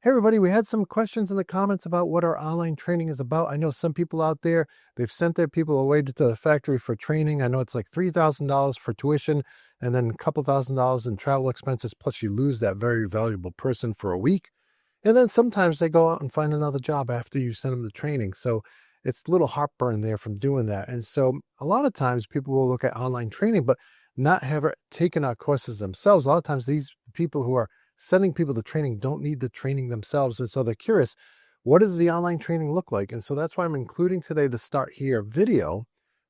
Hey everybody, we had some questions in the comments about what our online training is about. I know some people out there, they've sent their people away to the factory for training. I know it's like $3,000 for tuition and then a couple $1,000s in travel expenses, plus you lose that very valuable person for a week. And then sometimes they go out and find another job after you send them the training. So it's a little heartburn there from doing that. And so a lot of times people will look at online training, but not have taken our courses themselves. A lot of times these people who are sending people to training don't need the training themselves. And so they're curious, what does the online training look like? And so that's why I'm including today the Start Here video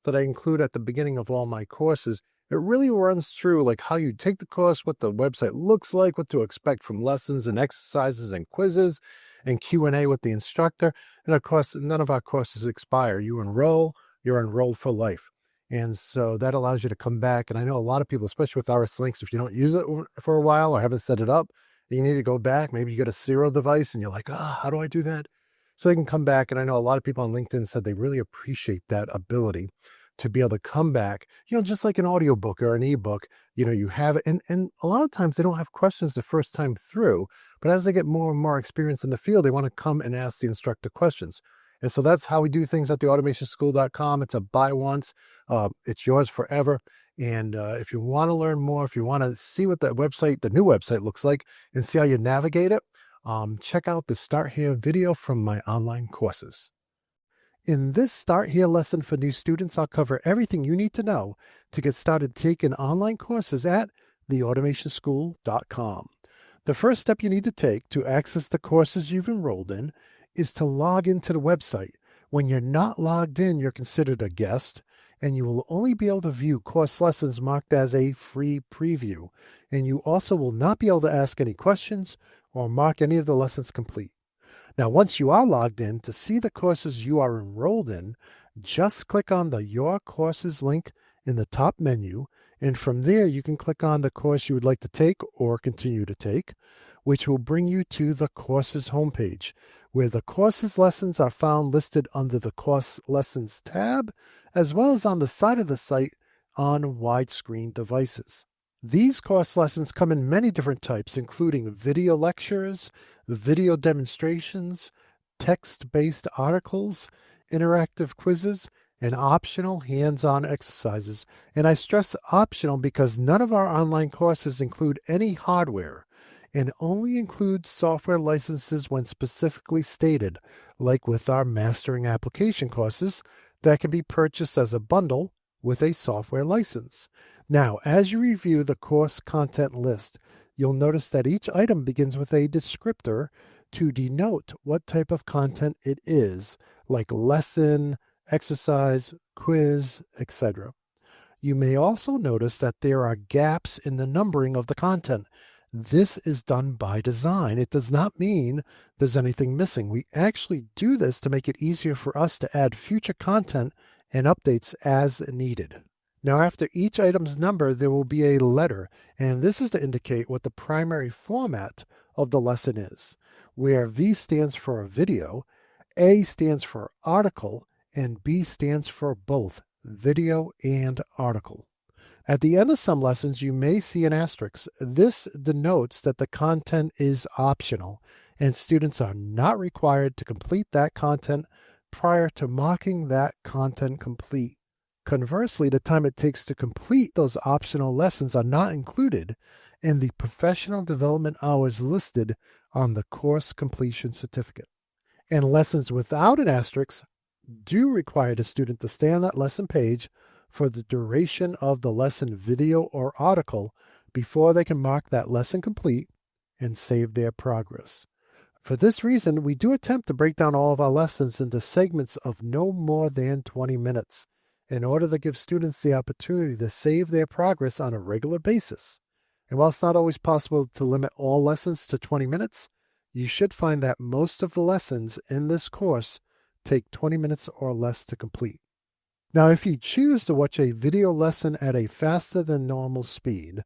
that I include at the beginning of all my courses. It really runs through like how you take the course, what the website looks like, what to expect from lessons and exercises and quizzes and Q&A with the instructor. And of course, none of our courses expire. You enroll, you're enrolled for life. And so that allows you to come back. And I know a lot of people, especially with RS Links, if you don't use it for a while or haven't set it up, you need to go back. Maybe you get a serial device and you're like, how do I do that? So they can come back. And I know a lot of people on LinkedIn said they really appreciate that ability to be able to come back, just like an audiobook or an ebook, you have it. And a lot of times they don't have questions the first time through, but as they get more and more experience in the field, they want to come and ask the instructor questions. And so that's how we do things at theautomationschool.com. It's a buy once, it's yours forever. And if you want to learn more, if you want to see what the new website looks like and see how you navigate it, check out the Start Here video from my online courses. In this Start Here lesson for new students, I'll cover everything you need to know to get started taking online courses at theautomationschool.com. The first step you need to take to access the courses you've enrolled in is to log into the website. When you're not logged in, you're considered a guest, and you will only be able to view course lessons marked as a free preview. And you also will not be able to ask any questions or mark any of the lessons complete. Now, once you are logged in, to see the courses you are enrolled in, just click on the Your Courses link in the top menu, and from there you can click on the course you would like to take or continue to take, which will bring you to the courses homepage, where the courses lessons are found listed under the Course Lessons tab, as well as on the side of the site on widescreen devices. These course lessons come in many different types, including video lectures, video demonstrations, text-based articles, interactive quizzes, and optional hands-on exercises. And I stress optional because none of our online courses include any hardware and only include software licenses when specifically stated, like with our Mastering Application courses that can be purchased as a bundle with a software license. Now, as you review the course content list, you'll notice that each item begins with a descriptor to denote what type of content it is, like lesson, exercise, quiz, etc. You may also notice that there are gaps in the numbering of the content. This is done by design. It does not mean there's anything missing. We actually do this to make it easier for us to add future content and updates as needed. Now, after each item's number, there will be a letter, and this is to indicate what the primary format of the lesson is, where V stands for video, A stands for article, and B stands for both video and article. At the end of some lessons, you may see an asterisk. This denotes that the content is optional, and students are not required to complete that content prior to marking that content complete. Conversely, the time it takes to complete those optional lessons are not included in the professional development hours listed on the course completion certificate. And lessons without an asterisk do require the student to stay on that lesson page for the duration of the lesson video or article before they can mark that lesson complete and save their progress. For this reason, we do attempt to break down all of our lessons into segments of no more than 20 minutes in order to give students the opportunity to save their progress on a regular basis. And while it's not always possible to limit all lessons to 20 minutes, you should find that most of the lessons in this course take 20 minutes or less to complete. Now, if you choose to watch a video lesson at a faster than normal speed,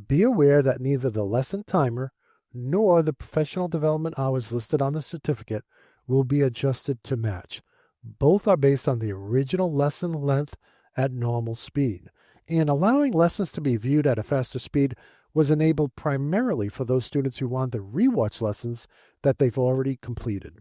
be aware that neither the lesson timer nor the professional development hours listed on the certificate will be adjusted to match. Both are based on the original lesson length at normal speed, and allowing lessons to be viewed at a faster speed was enabled primarily for those students who want to rewatch lessons that they've already completed.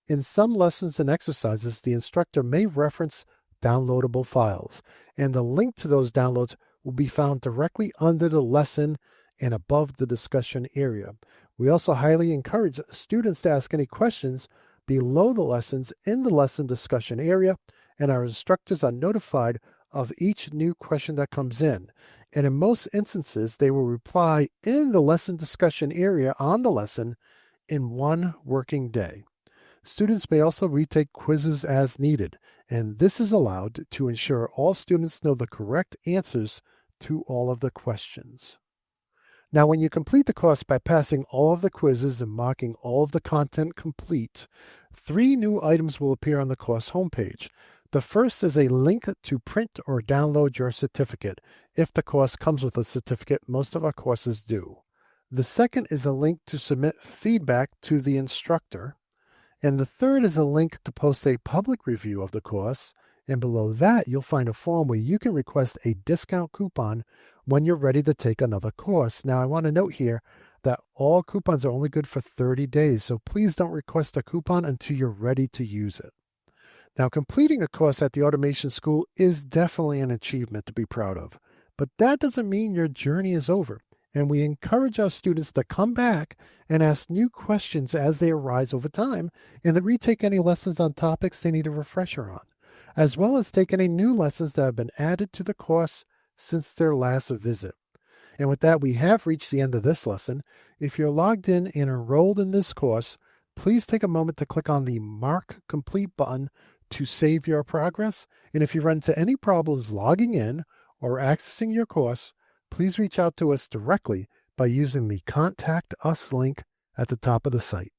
In some lessons and exercises, the instructor may reference downloadable files, and the link to those downloads will be found directly under the lesson and above the discussion area. We also highly encourage students to ask any questions below the lessons in the lesson discussion area, and our instructors are notified of each new question that comes in. And in most instances, they will reply in the lesson discussion area on the lesson in one working day. Students may also retake quizzes as needed, and this is allowed to ensure all students know the correct answers to all of the questions. Now, when you complete the course by passing all of the quizzes and marking all of the content complete, 3 new items will appear on the course homepage. The first is a link to print or download your certificate. If the course comes with a certificate, most of our courses do. The second is a link to submit feedback to the instructor. And the third is a link to post a public review of the course. And below that, you'll find a form where you can request a discount coupon when you're ready to take another course. Now, I want to note here that all coupons are only good for 30 days, so please don't request a coupon until you're ready to use it. Now, completing a course at the Automation School is definitely an achievement to be proud of, but that doesn't mean your journey is over, and we encourage our students to come back and ask new questions as they arise over time, and to retake any lessons on topics they need a refresher on, as well as take any new lessons that have been added to the course since their last visit. And with that, we have reached the end of this lesson. If you're logged in and enrolled in this course, please take a moment to click on the Mark Complete button to save your progress. And if you run into any problems logging in or accessing your course, please reach out to us directly by using the Contact Us link at the top of the site.